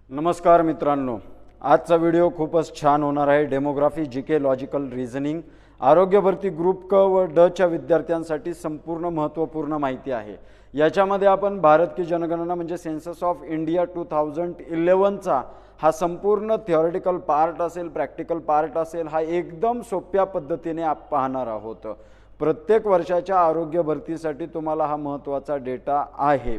नमस्कार मित्रांनो, आजचा व्हिडिओ खूपच छान होणार आहे। डेमोग्राफी, जीके, लॉजिकल रिझनिंग, आरोग्य भरती ग्रुप क व ड च्या विद्यार्थ्यांसाठी संपूर्ण महत्त्वपूर्ण माहिती आहे। याच्यामध्ये आपण भारत की जनगणना म्हणजे सेन्सस ऑफ इंडिया 2011चा हा संपूर्ण थिओरिटिकल पार्ट असेल, प्रॅक्टिकल पार्ट असेल, हा एकदम सोप्या पद्धतीने आपण पाहणार आहोत। प्रत्येक वर्षाच्या आरोग्य भरतीसाठी तुम्हाला हा महत्त्वाचा डेटा आहे।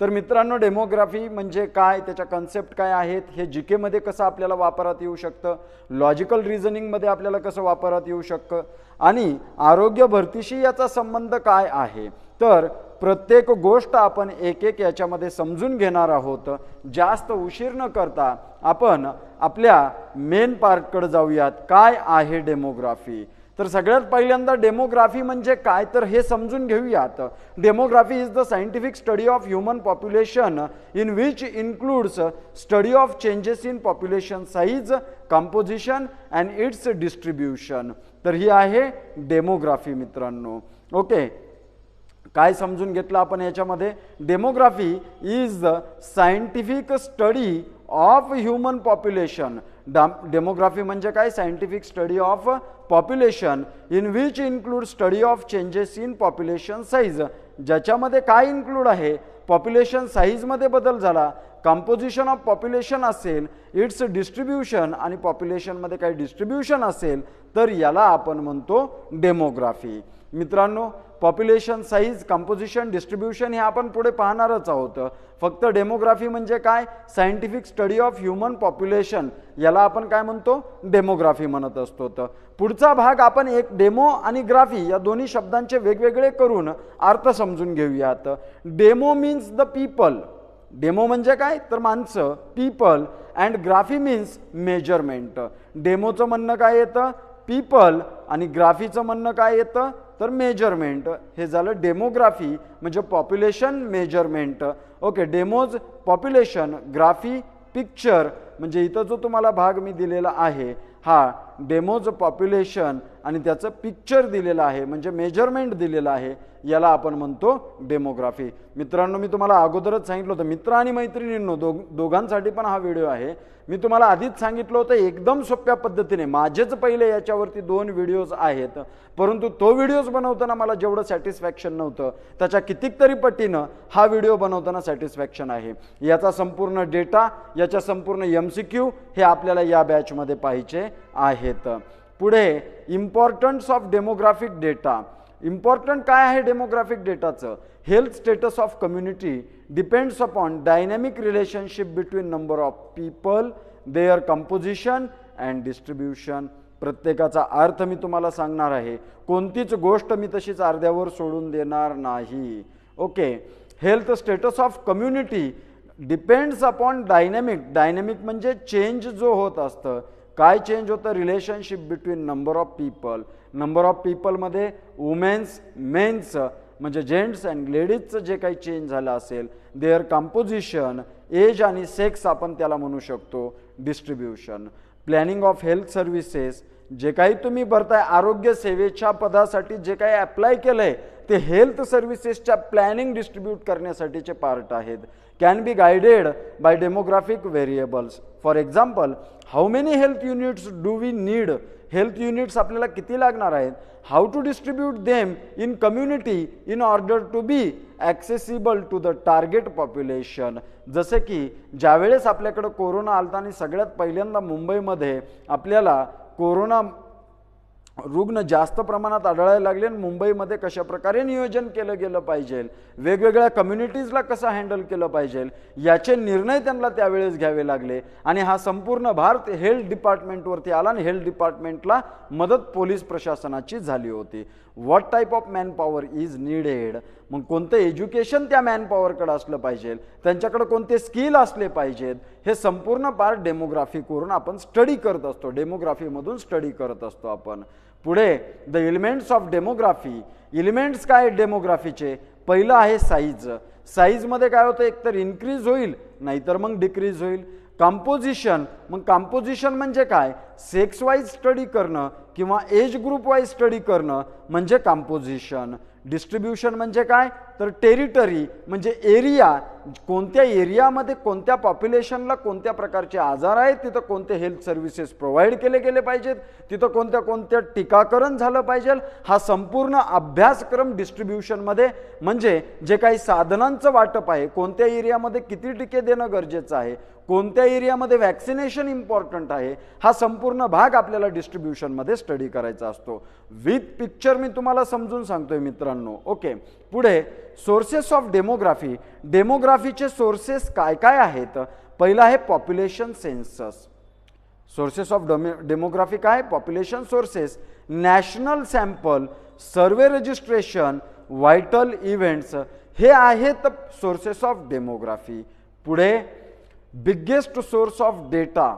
तर मित्रांनो, डेमोग्राफी म्हणजे काय, त्याच्या कन्सेप्ट काय आहेत, हे जीके मध्ये कसं आपल्याला वापरात येऊ शकतं, लॉजिकल रिझनिंग मध्ये आपल्याला कसं वापरात येऊ शकतं आणि आरोग्य भरतीशी याचा संबंध काय आहे, तर प्रत्येक गोष्ट आपण एक एक याच्यामध्ये समजून घेणार आहोत। जास्त उशीर न करता आपण आपल्या मेन पार्टकडे जाऊयात। काय आहे डेमोग्राफी? तर सगळ्यात पहिल्यांदा डेमोग्राफी म्हणजे काय तर हे समजून घेऊयात। Demography is the scientific study of human population in which includes study of changes in population size, composition and it's distribution. तर ही आहे डेमोग्राफी मित्रांनो। ओके, काय समजून घेतलं आपण याच्यामध्ये? Demography is the scientific study of human population. Demography म्हणजे काय? Scientific study of population in which include study of changes in population size, ज्याच्यामध्ये काय इन्क्लूड आहे? पॉप्युलेशन साईजमध्ये बदल झाला, कंपोजिशन ऑफ पॉप्युलेशन असेल, इट्स डिस्ट्रीब्युशन आणि पॉप्युलेशनमध्ये काही डिस्ट्रीब्युशन असेल, तर याला आपण म्हणतो डेमोग्राफी। मित्रांनो, पॉप्युलेशन साईज, कंपोजिशन, डिस्ट्रीब्युशन हे आपण पुढे पाहणारच आहोत। फक्त डेमोग्राफी म्हणजे काय? Scientific study of human population, याला आपण काय म्हणतो? डेमोग्राफी म्हणत असतो। तर पुढचा भाग आपण एक डेमो आणि ग्राफी या दोन्ही शब्दांचे वेगवेगळे करून अर्थ समजून घेऊयात। Demo means the people. Demo म्हणजे काय तर माणसं, people, and graphy means measurement. डेमोचं म्हणणं काय येतं? पीपल, आणि ग्राफीचं म्हणणं काय येतं तर मेजरमेंट। हे झालं डेमोग्राफी म्हणजे population measurement. Okay, demos population, graphy picture, म्हणजे इथं जो तुम्हाला भाग मी दिलेला आहे हा डेमोज पॉप्युलेशन आणि त्याचं पिक्चर दिलेलं आहे म्हणजे मेजरमेंट दिलेलं आहे, याला आपण म्हणतो डेमोग्राफी। मित्रांनो, मी तुम्हाला अगोदरच सांगितलं होतं, मित्र आणि मैत्रिणींनो दोघांसाठी पण हा व्हिडिओ आहे। मी तुम्हाला आधीच सांगितलं होतं एकदम सोप्या पद्धतीने, माझेच पहिले याच्यावरती 2 व्हिडिओज आहेत, परंतु तो व्हिडिओज बनवताना मला जेवढं सॅटिस्फॅक्शन नव्हतं त्याच्या कितीतरी पटीनं हा व्हिडिओ बनवताना सॅटिस्फॅक्शन आहे। याचा संपूर्ण डेटा, याच्या संपूर्ण MCQ हे आपल्याला या बॅचमध्ये पाहिजे आहेत। पुढे importance of demographic data. Important काय आहे डेमोग्राफिक डेटाचं? Health status of community depends upon dynamic relationship between number of people, their composition and distribution. प्रत्येकाचा अर्थ मी तुम्हाला सांगणार आहे, कोणतीच गोष्ट मी तशीच अर्ध्यावर सोडून देणार नाही। Okay, health status of community depends upon dynamic. Dynamic म्हणजे चेंज जो होत असतं। काय चेंज होतं? Relationship between number of people. Number of पीपलमध्ये वुमेन्स, मेन्स म्हणजे जेंट्स अँड लेडीजचं जे काही चेंज झालं असेल, देअर कंपोजिशन, एज आणि सेक्स आपण त्याला म्हणू शकतो distribution. Planning of health services, जे काही तुम्ही भरताय आरोग्य सेवेच्या पदासाठी जे काही अप्लाय केलंय ते हेल्थ सर्व्हिसेसच्या प्लॅनिंग डिस्ट्रीब्यूट करण्यासाठीचे पार्ट आहेत। Can be guided by demographic variables. For example, how many health units do we need? Health units आपल्याला किती लागणार आहेत? How to distribute them in community in order to be accessible to the target population. जसे की ज्यावेळेस आपल्याकडे corona आलता आणि सगळ्यात पहिल्यांदा मुंबईमध्ये आपल्याला कोरोना रुग्ण जास्त प्रमाणात आढळायला लागले आणि मुंबईमध्ये कशा प्रकारे नियोजन केलं गेलं पाहिजे, वेगवेगळ्या कम्युनिटीजला कसं हँडल केलं पाहिजे, याचे निर्णय त्यांना त्यावेळेस घ्यावे लागले आणि हा संपूर्ण भारत हेल्थ डिपार्टमेंटवरती आला आणि हेल्थ डिपार्टमेंटला मदत पोलीस प्रशासनाची झाली होती। What type of manpower is needed? मग कोणतं एज्युकेशन त्या मॅनपॉवरकडे असलं पाहिजे, त्यांच्याकडे कोणते स्किल असले पाहिजेत, हे संपूर्ण पार्ट डेमोग्राफीवरून आपण स्टडी करत असतो, डेमोग्राफीमधून स्टडी करत असतो आपण। पुढे the elements of demography. Elements काय डेमोग्राफीचे? पहिलं आहे साईज। साईजमध्ये काय होतं? एकतर इन्क्रीज होईल नाहीतर मग डिक्रीज होईल। कंपोजिशन, मग कंपोजिशन म्हणजे काय? सेक्स वाईज स्टडी करणं किंवा एज ग्रुप वाईज स्टडी करणं म्हणजे कंपोजिशन। डिस्ट्रीब्युशन म्हणजे काय तर टेरिटरी म्हणजे एरिया कोणत्या एरियामध्ये कोणत्या पॉप्युलेशनला कोणत्या प्रकारचे आजार आहेत, तिथं कोणते हेल्थ सर्व्हिसेस प्रोव्हाइड केले गेले पाहिजेत, तिथं कोणत्या कोणत्या टीकाकरण झालं पाहिजे, हा संपूर्ण अभ्यासक्रम डिस्ट्रीब्युशनमध्ये म्हणजे जे काही साधनांचं वाटप आहे, कोणत्या एरियामध्ये किती टीके देणं गरजेचं आहे, कोणत्या एरियामध्ये वॅक्सिनेशन इम्पॉर्टंट आहे, हा संपूर्ण भाग आपल्याला डिस्ट्रीब्युशनमध्ये स्टडी करायचा असतो. विथ पिक्चर मी तुम्हाला समजून सांगतोय मित्रांनो. ओके, पुढे सोर्सेस ऑफ डेमोग्राफी. डेमोग्राफीचे सोर्सेस काय काय आहेत? पहिला आहे population census. Sources of demography काय? Population sources, national sample, survey registration, vital events, हे आहेत सोर्सेस ऑफ डेमोग्राफी. पुढे बिगेस्ट सोर्स ऑफ डेटा,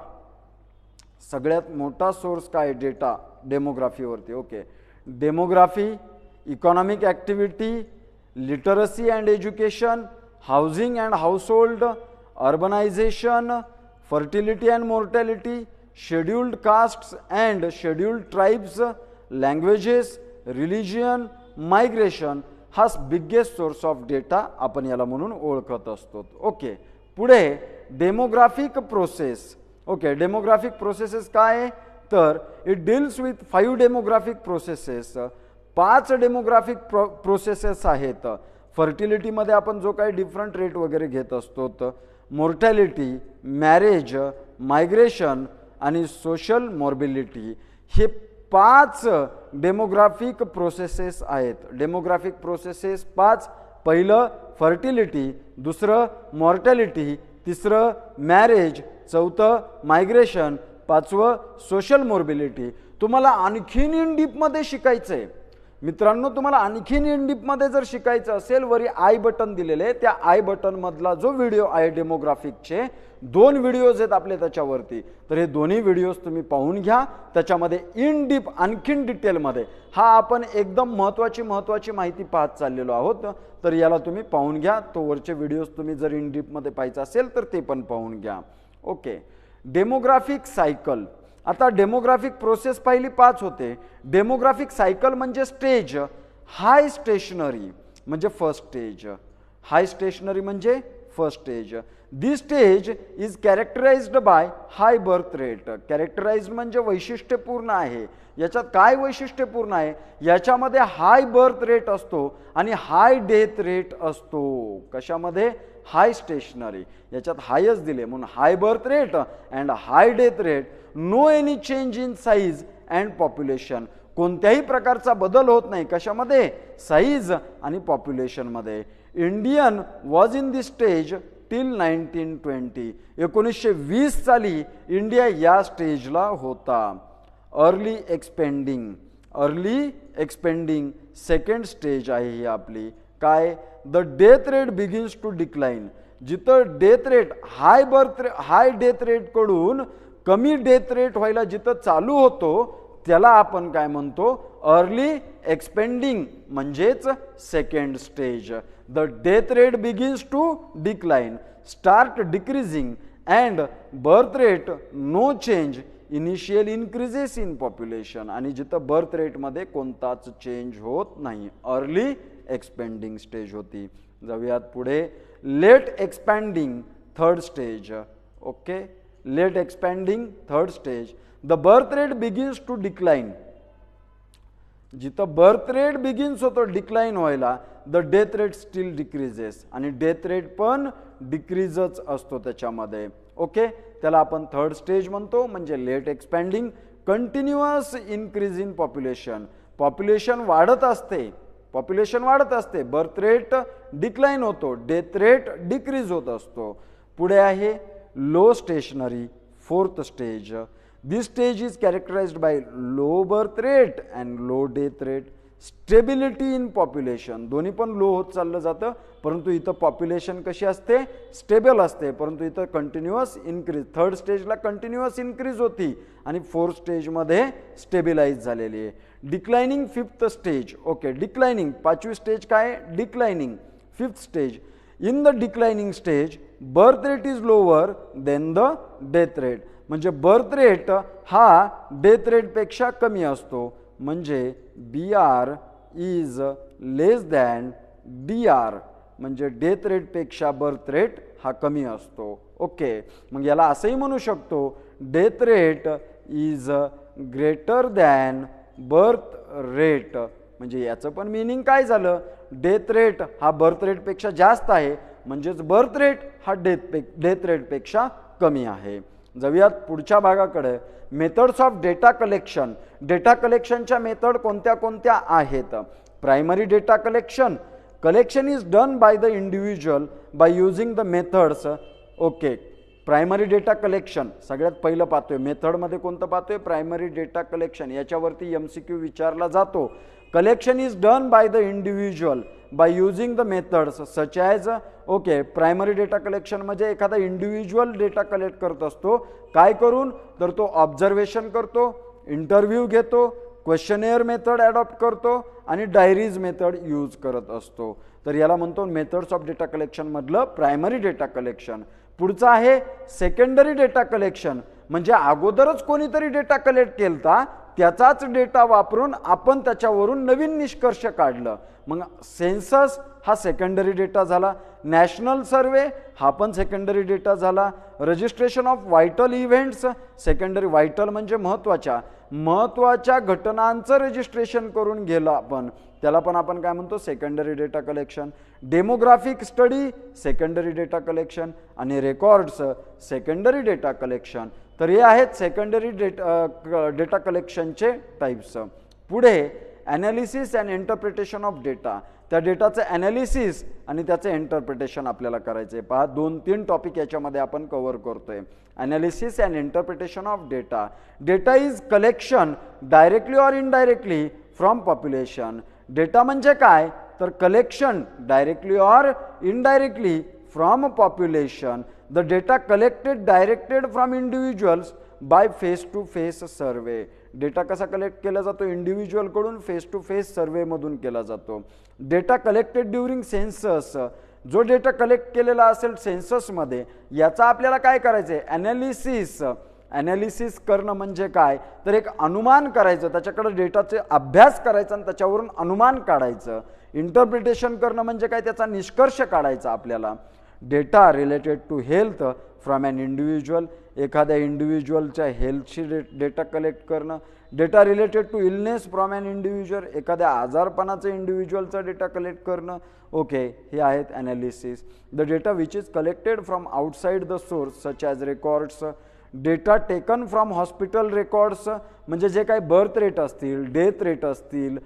सगळ्यात मोठा सोर्स काय? डेटा डेमोग्राफीवरती. Okay, demography, economic activity, literacy and education, housing and household, urbanisation, fertility and mortality, scheduled castes and scheduled tribes, languages, religion, migration, हा biggest source of data आपण याला म्हणून ओळखत असतो. ओके, पुढे demographic process. Okay, demographic processes काय? तर it deals with 5 demographic processes. 5 demographic processes आहेत. फर्टिलिटीमध्ये आपण जो काही डिफरंट रेट वगैरे घेत असतो, मोर्टॅलिटी, मॅरेज, मायग्रेशन आणि सोशल मॉर्बिलिटी, हे 5 डेमोग्राफिक प्रोसेसेस आहेत. Demographic processes 5. पहिलं फर्टिलिटी, दुसरं मॉर्टॅलिटी, तिसरं मॅरेज, चौथं मायग्रेशन, 5वं सोशल मॉर्बिलिटी. तुम्हाला आणखीन इन डीपमध्ये शिकायचं आहे मित्रांनो, तुम्हाला आणखीन इन डीपमध्ये जर शिकायचं असेल, वरी आय बटन दिलेले आहे, त्या आय बटनमधला जो व्हिडिओ आहे डेमोग्राफिकचे 2 व्हिडिओज आहेत आपले त्याच्यावरती, तर हे दोन्ही व्हिडिओज तुम्ही पाहून घ्या. त्याच्यामध्ये इन डीप आणखीन डिटेलमध्ये हा आपण एकदम महत्त्वाची माहिती पाहत चाललेलो आहोत, तर याला तुम्ही पाहून घ्या. तो वरचे व्हिडिओज तुम्ही जर इन डीपमध्ये पाहायचं असेल तर ते पण पाहून घ्या. Okay, demographic cycle. आता डेमोग्राफिक प्रोसेस पहिली 5 होते. डेमोग्राफिक सायकल म्हणजे स्टेज. हाय स्टेशनरी म्हणजे फर्स्ट स्टेज. हाय स्टेशनरी म्हणजे first stage. This stage is कॅरेक्टराइज्ड by high birth rate. Characterized म्हणजे वैशिष्ट्यपूर्ण आहे. याच्यात काय वैशिष्ट्यपूर्ण आहे? याच्यामध्ये हाय बर्थ रेट असतो आणि हाय डेथ रेट असतो. कशामध्ये? High stationary. याच्यात हायच दिले म्हणून high birth rate and high death rate. No any change in size and population. कोणत्याही प्रकारचा बदल होत नाही. कशामध्ये? साईज आणि पॉप्युलेशनमध्ये. Indian was in this stage till 1920. 1920 साली इंडिया या स्टेजला होता. अर्ली एक्सपेंडिंग सेकंड स्टेज आहे ही आपली. काय? The death rate begins to decline. जिथं death rate high death rate कडून कमी डेथ रेट व्हायला जिथं चालू होतो त्याला आपण काय म्हणतो? अर्ली एक्सपेंडिंग म्हणजेच second stage. The death rate begins to decline, start decreasing and birth rate no change, initial increases in population. आणि जिथं बर्थ रेटमध्ये कोणताच चेंज होत नाही, अर्ली एक्सपेंडिंग स्टेज होती. जाऊयात पुढे. Late expanding third stage. Okay, late expanding third stage. The birth rate begins to decline. जिथं बर्थ रेट बिगिन्स होतो डिक्लाइन व्हायला, the death rate still decreases. आणि डेथ रेट पण डिक्रीजच असतो त्याच्यामध्ये. ओके, त्याला आपण थर्ड स्टेज म्हणतो म्हणजे late expanding. Continuous increase in population. Population वाढत असते, बर्थ रेट डिक्लाइन होतो, डेथ रेट डिक्रीज होत असतो. पुढे आहे low stationary fourth stage. This stage is कॅरेक्टराइज्ड by low birth rate and low death rate. Stability in population. दोन्ही पण low होत चाललं जातं, परंतु इथं पॉप्युलेशन कशी असते? स्टेबल असते. परंतु इथं कंटिन्युअस इन्क्रीज. थर्ड स्टेजला कंटिन्युअस इन्क्रीज होती आणि फोर्थ स्टेजमध्ये स्टेबिलाइज झालेली आहे. Declining fifth stage. Okay, declining 5वी स्टेज काय? Declining. Fifth stage. In the declining stage birth rate is lower than the death rate. म्हणजे बर्थ रेट हा डेथ रेटपेक्षा कमी असतो. म्हणजे BR is less than DR. म्हणजे डेथ रेटपेक्षा बर्थ रेट हा कमी असतो. ओके, मग याला असंही म्हणू शकतो death rate is greater than birth rate. म्हणजे याचं पण मिनिंग काय झालं, डेथ रेट हा बर्थ रेटपेक्षा जास्त आहे, म्हणजेच बर्थ रेट हा डेथ रेटपेक्षा कमी आहे. जाऊयात पुढच्या भागाकडे. Methods of data collection. Data कलेक्शनच्या मेथड कोणत्या कोणत्या आहेत. Primary data collection. Collection is done by the individual by using the methods. Okay, primary data collection सगळ्यात पहिलं पाहतोय. मेथडमध्ये कोणतं पाहतोय, प्रायमरी डेटा कलेक्शन. याच्यावरती MCQ विचारला जातो. Collection is done by the individual by using the methods such as. Okay, primary data collection म्हणजे एखादा इंडिव्हिज्युअल डेटा कलेक्ट करत असतो. काय करून, तर तो ऑब्झर्वेशन करतो, इंटरव्ह्यू घेतो, क्वेश्चनेअर मेथड ॲडॉप्ट करतो आणि डायरीज मेथड यूज करत असतो. तर याला म्हणतो मेथड्स ऑफ डेटा कलेक्शन मधलं प्रायमरी डेटा कलेक्शन. पुढचं आहे सेकंडरी डेटा कलेक्शन. म्हणजे अगोदरच कोणीतरी डेटा कलेक्ट केलता, त्याचाच डेटा वापरून आपण त्याच्यावरून नवीन निष्कर्ष काढलं. मग सेन्सस हा सेकंडरी डेटा झाला. नॅशनल सर्वे हा पण सेकंडरी डेटा झाला. Registration of vital events, secondary. Vital म्हणजे महत्वाच्या घटनांचं रजिस्ट्रेशन करून गेलं आपण, त्याला पण आपण काय म्हणतो, secondary data collection. Demographic study secondary data collection आणि रेकॉर्ड्स सेकंडरी डेटा कलेक्शन. तर हे आहेत सेकंडरी डेटा कलेक्शनचे टाईप्स. पुढे analysis and interpretation of data. त्या डेटाचं ॲनालिसिस आणि त्याचं इंटरप्रिटेशन आपल्याला करायचं आहे. पहा, 2-3 टॉपिक याच्यामध्ये आपण कव्हर करतोय. Analysis and interpretation of data. Data is collection directly or indirectly from population. Data म्हणजे काय, तर collection directly or indirectly from population. The data collected directed from individuals by face to face survey. Data कसा collect केला जातो, इंडिव्हिज्युअलकडून face to face सर्वेमधून केला जातो. Data collected during census. जो डेटा कलेक्ट केलेला असेल सेन्ससमध्ये, याचा आपल्याला काय करायचं आहे, ॲनालिसिस. ॲनालिसिस करणं म्हणजे काय, तर एक अनुमान करायचं, त्याच्याकडे डेटाचे अभ्यास करायचा आणि त्याच्यावरून अनुमान काढायचं. इंटरप्रिटेशन करणं म्हणजे काय, त्याचा निष्कर्ष काढायचा आपल्याला. Data related to health from an individual. एखाद्या इंडिव्हिज्युअलच्या हेल्थची डेटा कलेक्ट करणं. Data related to illness from an individual. एखाद्या आजारपणाचं इंडिव्हिज्युअलचा डेटा कलेक्ट करणं. ओके, हे आहेत analysis. The data which is collected from outside the source such as records. Data taken from hospital records म्हणजे जे काही बर्थ रेट असतील, डेथ रेट असतील,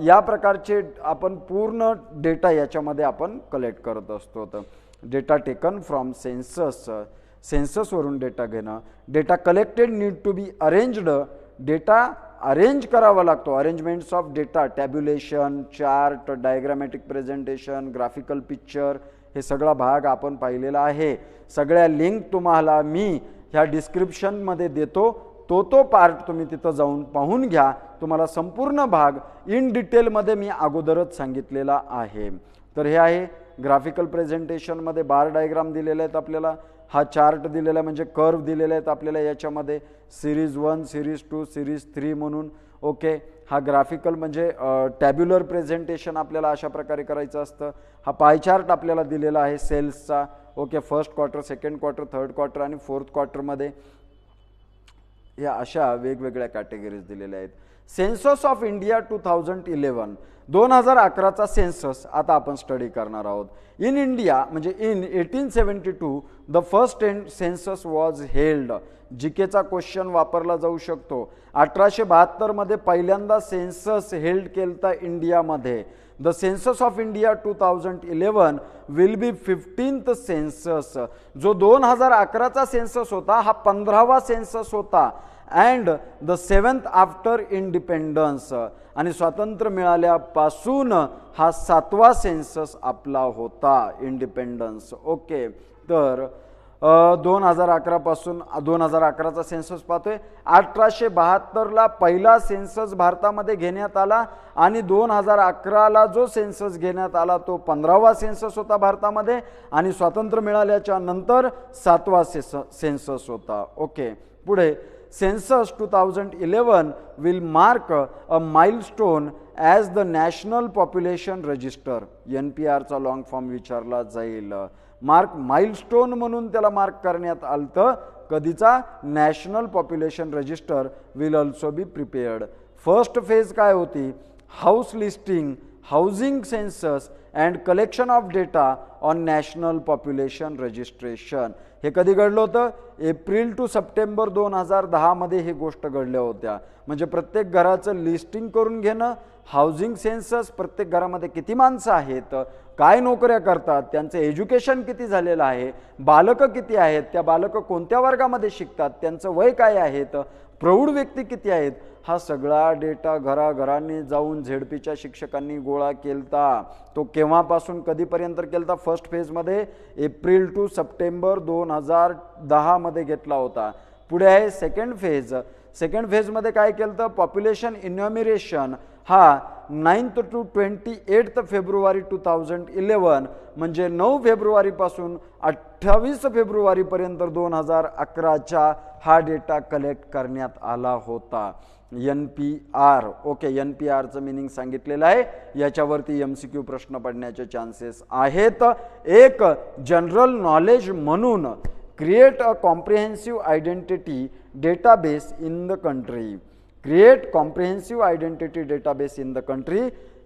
या प्रकारचे आपण पूर्ण डेटा याच्यामध्ये आपण कलेक्ट करत असतो. तर डेटा टेकन फ्रॉम सेन्सस, सेन्ससवरून डेटा घेणं. Data collected need to be arranged. Data arrange करावा लागतो. Arrangements of data, tabulation, chart, diagrammatic presentation, graphical picture, हे सगळा भाग आपण पाहिलेला आहे. सगळ्या लिंक तुम्हाला मी ह्या डिस्क्रिप्शनमध्ये देतो. तो पार्ट तुम्ही तिथं जाऊन पाहून घ्या. तुम्हाला संपूर्ण भाग इन डिटेलमध्ये मी अगोदरच सांगितलेला आहे. तर हे आहे ग्राफिकल प्रेझेंटेशनमध्ये बार डायग्राम दिलेले आहेत आपल्याला. हा चार्ट दिलेला आहे म्हणजे कर्व दिलेले आहेत आपल्याला याच्यामध्ये, सिरीज 1, सिरीज 2, सिरीज 3 म्हणून. ओके, हा ग्राफिकल म्हणजे टॅब्युलर प्रेझेंटेशन आपल्याला अशा प्रकारे करायचं असतं. हा पाय चार्ट आपल्याला दिलेला आहे सेल्सचा. Okay, first quarter, second quarter, third quarter आणि फोर्थ क्वार्टरमध्ये या अशा वेगवेगळ्या कॅटेगरीज दिलेल्या आहेत. सेन्सस ऑफ इंडिया 2011, 2011चा सेन्सस आता आपण स्टडी करणार आहोत. इन इंडिया म्हणजे in 1872 the first census was held. जीकेचा क्वेश्चन वापरला जाऊ शकतो. 1872 मध्ये पहिल्यांदा सेन्सस हेल्ड केलता इंडियामध्ये. The census of India 2011 will be 15th census. जो 2011चा सेन्सस होता हा 15वा सेन्सस होता. And the 7th after independence. आणि स्वातंत्र्य मिळाल्यापासून हा 7वा सेन्सस आपला होता इंडिपेंडन्स. ओके, तर 2011 पासून 2011चा सेन्सस पाहतोय. 1872ला पहिला सेन्सस भारतामध्ये घेण्यात आला आणि 2011ला जो सेन्सस घेण्यात आला तो 15वा सेन्सस होता भारतामध्ये आणि स्वातंत्र्य मिळाल्याच्या नंतर 7वा सेन्सस होता. ओके, पुढे census 2011 will mark a milestone as the national population register. NPRचा लॉंग फॉर्म विचारला जाईल. माइलस्टोन म्हणून त्याला मार्क करण्यात आलं. कधीचा? National population register will also be prepared. First phase काय होती? House listing, housing census and collection of data on national population registration. हे कधी घडलं होतं? एप्रिल टू सप्टेंबर 2010 मध्ये ही गोष्ट घडल्या होत्या. म्हणजे प्रत्येक घराचं लिस्टिंग करून घेणं, हाऊसिंग सेन्सस, प्रत्येक घरामध्ये किती माणसं आहेत, काय नोकऱ्या करतात, त्यांचं एज्युकेशन किती झालेलं आहे, बालकं किती आहेत, त्या बालकं कोणत्या वर्गामध्ये शिकतात, त्यांचं वय काय आहेत, प्रौढ व्यक्ती किती आहेत, हा सगळा डेटा घराघरांनी जाऊन झेडपीच्या शिक्षकांनी गोळा केलता. तो केव्हापासून कधीपर्यंत केलता? फर्स्ट फेजमध्ये एप्रिल टू सप्टेंबर 2010 मध्ये घेतला होता. पुढे आहे सेकंड फेज. सेकंड फेजमध्ये काय केलं? पॉप्युलेशन इन्युमिरेशन हा 9 टू 28 फेब्रुवारी 2011 म्हणजे 9 फेब्रुवारीपासून 28 फेब्रुवारीपर्यंत 2011च्या हा डेटा कलेक्ट करण्यात आला होता. NPR. ओके, NPRचं मिनिंग सांगितलेलं आहे. याच्यावरती MCQ प्रश्न पडण्याचे चान्सेस आहेत. एक जनरल नॉलेज म्हणून create a comprehensive identity database in the country. Create comprehensive identity database in the country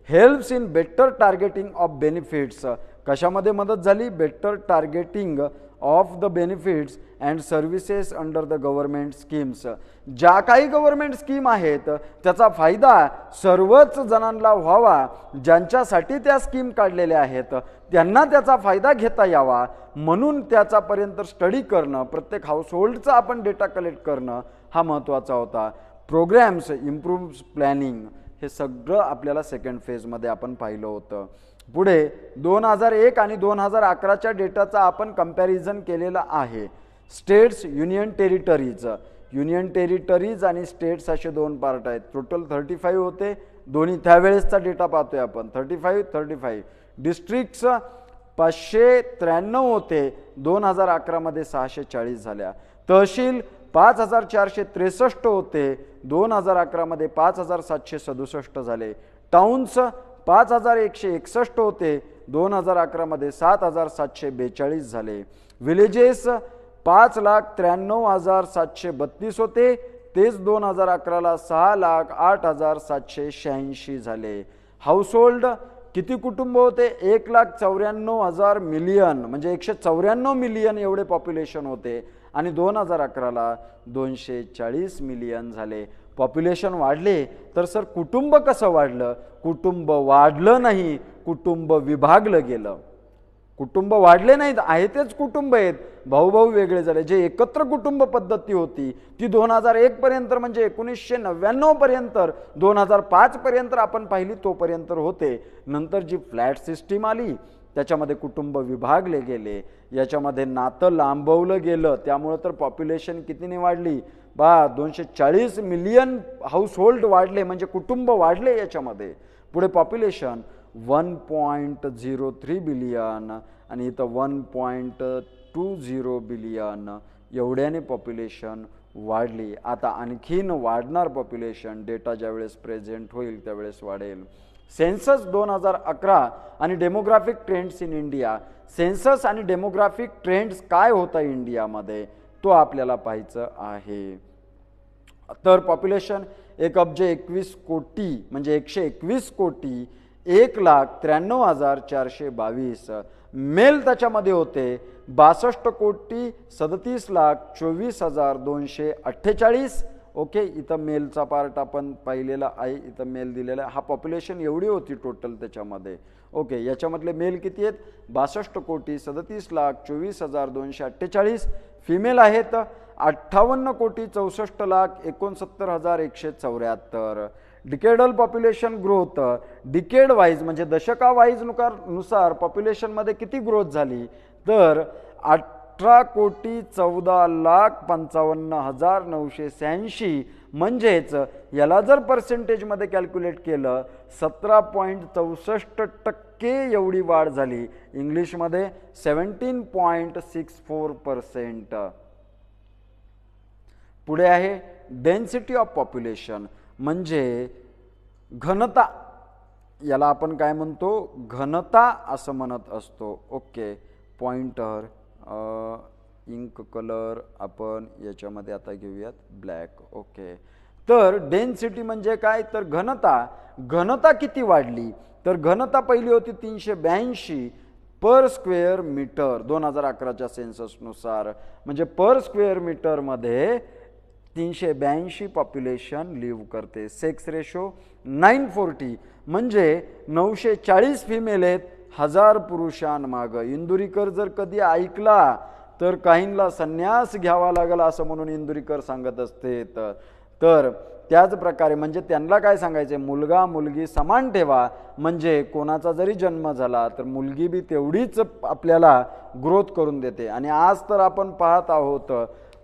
helps in better targeting of benefits. कशामध्ये मदत झाली? Better targeting of the benefits and services under the government schemes. ज्या काही government scheme आहेत त्याचा फायदा सर्वच जणांना व्हावा. ज्यांच्यासाठी त्या स्कीम काढलेल्या आहेत त्यांना त्याचा फायदा घेता यावा म्हणून त्याचापर्यंत स्टडी करणं, प्रत्येक हाऊसहोल्डचा आपण डेटा कलेक्ट करणं हा महत्त्वाचा होता. प्रोग्रॅम्स, इम्प्रूव्ह प्लॅनिंग, हे सगळं आपल्याला सेकंड फेजमध्ये आपण पाहिलं होतं. पुढे 2001 आणि 2011च्या डेटाचा आपण कंपॅरिझन केलेला आहे. States, union territories. Union territories आणि स्टेट्स असे दोन पार्ट आहेत. टोटल 35 होते. दोन्ही त्यावेळेसचा डेटा पाहतोय आपण. 35. डिस्ट्रिक्ट्स 593 होते. 2011 मध्ये 640 झाल्या. तहसील 5463 होते. 2011 मध्ये 5767 झाले. टाउन्स 5161 होते. 2011 मध्ये 7742 झाले. विलेजेस 5,93,732 होते. तेच 2011ला 6,08,786 झाले. हाऊसहोल्ड किती कुटुंब होते? 1,94,000 मिलियन म्हणजे 194 मिलियन एवढे पॉप्युलेशन होते आणि 2011ला 240 मिलियन झाले. पॉप्युलेशन वाढले तर सर कुटुंब कसं वाढलं? कुटुंब वाढलं नाही, कुटुंब विभागलं गेलं. कुटुंब वाढले नाहीत, आहे तेच कुटुंब आहेत. भाऊ वेगळे झाले. जे एकत्र कुटुंब पद्धती होती ती 2001 पर्यंत म्हणजे 1999 पर्यंत, 2005 पर्यंत आपण पाहिली तोपर्यंत होते. नंतर जी फ्लॅट सिस्टीम आली त्याच्यामध्ये कुटुंब विभागले गेले, याच्यामध्ये नातं लांबवलं गेलं. त्यामुळे तर पॉप्युलेशन कितीने वाढली? 240 मिलियन हाऊसहोल्ड वाढले म्हणजे कुटुंब वाढले याच्यामध्ये. पुढे पॉप्युलेशन 1.03 बिलियन आणि इथं 1.20 बिलियन एवढ्याने पॉप्युलेशन वाढली. आता आणखीन वाढणार पॉप्युलेशन. डेटा ज्यावेळेस प्रेझेंट होईल त्यावेळेस वाढेल. सेन्सस 2011 आणि demographic trends in India. Census आणि डेमोग्राफिक ट्रेंड्स काय होता इंडियामध्ये तो आपल्याला पाहायचं आहे. तर पॉप्युलेशन 1,21 कोटी म्हणजे 121 कोटी 1,93,422. मेल त्याच्यामध्ये होते 62 कोटी 37,24,248. ओके, इथं मेलचा पार्ट आपण पाहिलेला आहे. इथं मेल दिलेला आहे. हा पॉप्युलेशन एवढी होती टोटल त्याच्यामध्ये. ओके, याच्यामधले मेल किती आहेत? 62 कोटी 37,24,248. फिमेल आहेत 58 कोटी 64,69,174. Decadal population growth. Decade wise म्हणजे दशकावाईज नुसार पॉप्युलेशनमध्ये किती ग्रोथ झाली? तर 18 कोटी 14,55,986 म्हणजेच याला जर पर्सेंटेजमध्ये कॅल्क्युलेट केलं 17.64% एवढी वाढ झाली. इंग्लिशमध्ये 17.64%. पुढे आहे डेन्सिटी ऑफ पॉप्युलेशन म्हणजे घनता, याला आपण काय म्हणतो, घनता असं म्हणत असतो. ओके, पॉइंटर, इंक कलर आपण याच्यामध्ये आता घेऊयात ब्लॅक. ओके, तर डेन्सिटी म्हणजे काय, तर घनता. घनता किती वाढली, तर घनता पहिली होती 382 पर स्क्वेअर मीटर 2011च्या सेन्ससनुसार, म्हणजे पर स्क्वेअर मीटरमध्ये 382 पॉप्युलेशन लिव्ह करते. सेक्स रेशो 940 म्हणजे 940 फिमेल आहेत 1000 पुरुषांमागं. इंदुरीकर जर कधी ऐकला तर काहींना संन्यास घ्यावा लागला असं म्हणून इंदुरीकर सांगत असते. तर त्याच प्रकारे म्हणजे त्यांना काय सांगायचे, मुलगा मुलगी समान ठेवा, म्हणजे कोणाचा जरी जन्म झाला तर मुलगी बी तेवढीच आपल्याला ग्रोथ करून देते. आणि आज तर आपण पाहत आहोत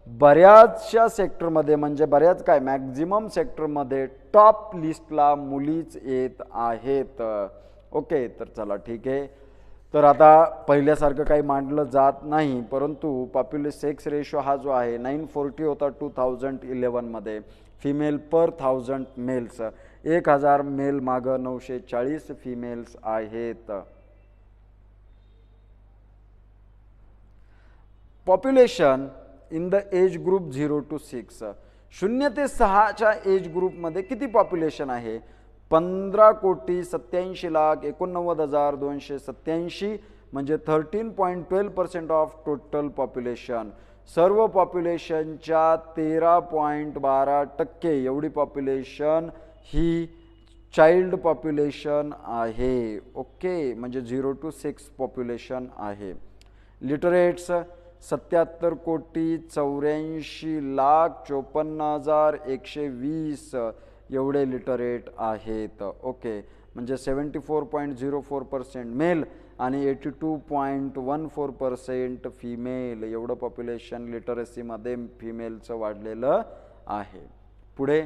बऱ्याचशा सेक्टरमध्ये, म्हणजे बऱ्याच काय मॅक्झिमम सेक्टरमध्ये टॉप लिस्टला मुलीच येत आहेत. ओके, तर चला ठीक आहे. तर आता पहिल्यासारखं काही मांडलं जात नाही, परंतु सेक्स रेशो हा जो आहे 940 होता 2011मध्ये, फिमेल पर 1000 मेल्स, 1000 मेल मागं 940 फिमेल्स आहेत. Population in the age group 0 to 6, 0 ते 6च्या एज ग्रुपमध्ये किती पॉप्युलेशन आहे, 15,87,89,287 म्हणजे 13.12% ऑफ टोटल पॉप्युलेशन. सर्व पॉप्युलेशनच्या 13.12% एवढी पॉप्युलेशन ही चाइल्ड पॉप्युलेशन आहे. ओके, म्हणजे 0 to 6 पॉप्युलेशन आहे. लिटरेट्स 77,84,54,120 एवढे लिटरेट आहेत. ओके, म्हणजे 74.04% मेल आणि 82.14% फिमेल एवढं पॉप्युलेशन लिटरसीमध्ये फिमेलचं वाढलेलं आहे. पुढे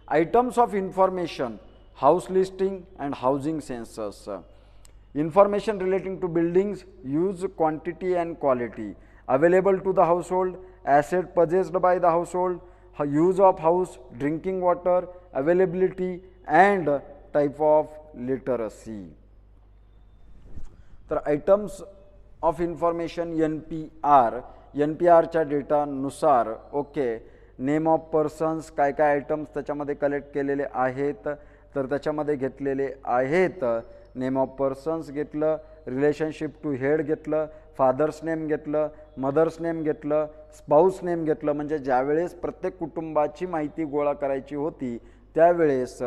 items of information, house listing and housing census. Information relating to buildings, use, quantity and quality, available to the household, asset possessed by the household, use of house, drinking water, availability and type of literacy. तर items of information NPRच्या डेटानुसार, okay, name of persons, काय काय items त्याच्यामध्ये collect केलेले आहेत, तर त्याच्यामध्ये घेतलेले आहेत नेम ऑफ पर्सन्स घेतलं, रिलेशनशिप टू हेड घेतलं, फादर्स नेम घेतलं, मदर्स नेम घेतलं, स्पाऊस नेम घेतलं. म्हणजे ज्यावेळेस प्रत्येक कुटुंबाची माहिती गोळा करायची होती त्यावेळेस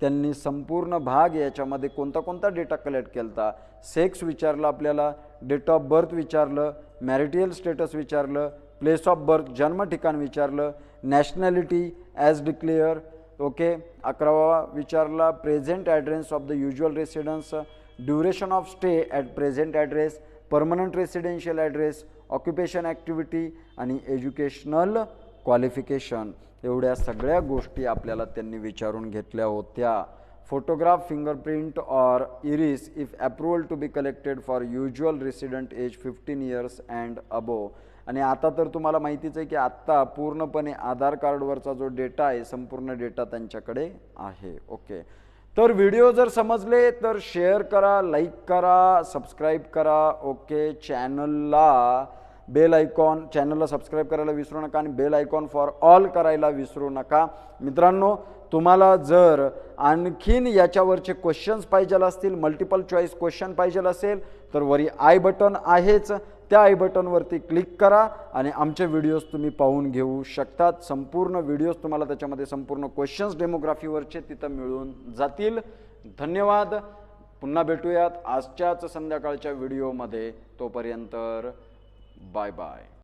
त्यांनी संपूर्ण भाग याच्यामध्ये कोणता कोणता डेटा कलेक्ट केला. सेक्स विचारलं आपल्याला, डेट ऑफ बर्थ विचारलं, मॅरिटल स्टेटस विचारलं, प्लेस ऑफ बर्थ जन्म ठिकाण विचारलं, नॅशनॅलिटी ॲज डिक्लेअर, ओके, 11वा विचारला present address of the usual residence, duration of stay at present address, permanent residential address, occupation activity आणि एज्युकेशनल क्वालिफिकेशन. एवढ्या सगळ्या गोष्टी आपल्याला त्यांनी विचारून घेतल्या होत्या. Photograph, fingerprint or iris if approval to be collected for usual resident age 15 years and above. आणि आता तर तुम्हाला माहितीच आहे की आत्ता पूर्णपणे आधार कार्डवरचा जो डेटा आहे संपूर्ण डेटा त्यांच्याकडे आहे. ओके, तर व्हिडिओ जर समजले तर शेअर करा, लाईक करा, सबस्क्राईब करा. ओके, चॅनलला सबस्क्राईब करायला विसरू नका आणि बेल आयकॉन फॉर ऑल करायला विसरू नका. मित्रांनो, तुम्हाला जर आणखीन याच्यावरचे क्वेश्चन्स पाहिजे असतील, मल्टिपल चॉईस क्वेश्चन पाहिजे असेल तर वरी आय बटन आहेच, त्या आय बटनवरती क्लिक करा आणि आमचे व्हिडिओज तुम्ही पाहून घेऊ शकतात. संपूर्ण व्हिडिओज तुम्हाला त्याच्यामध्ये संपूर्ण क्वेश्चन्स डेमोग्राफीवरचे तिथं मिळून जातील. धन्यवाद. पुन्हा भेटूयात आजच्याच संध्याकाळच्या व्हिडिओमध्ये. तोपर्यंत बाय बाय.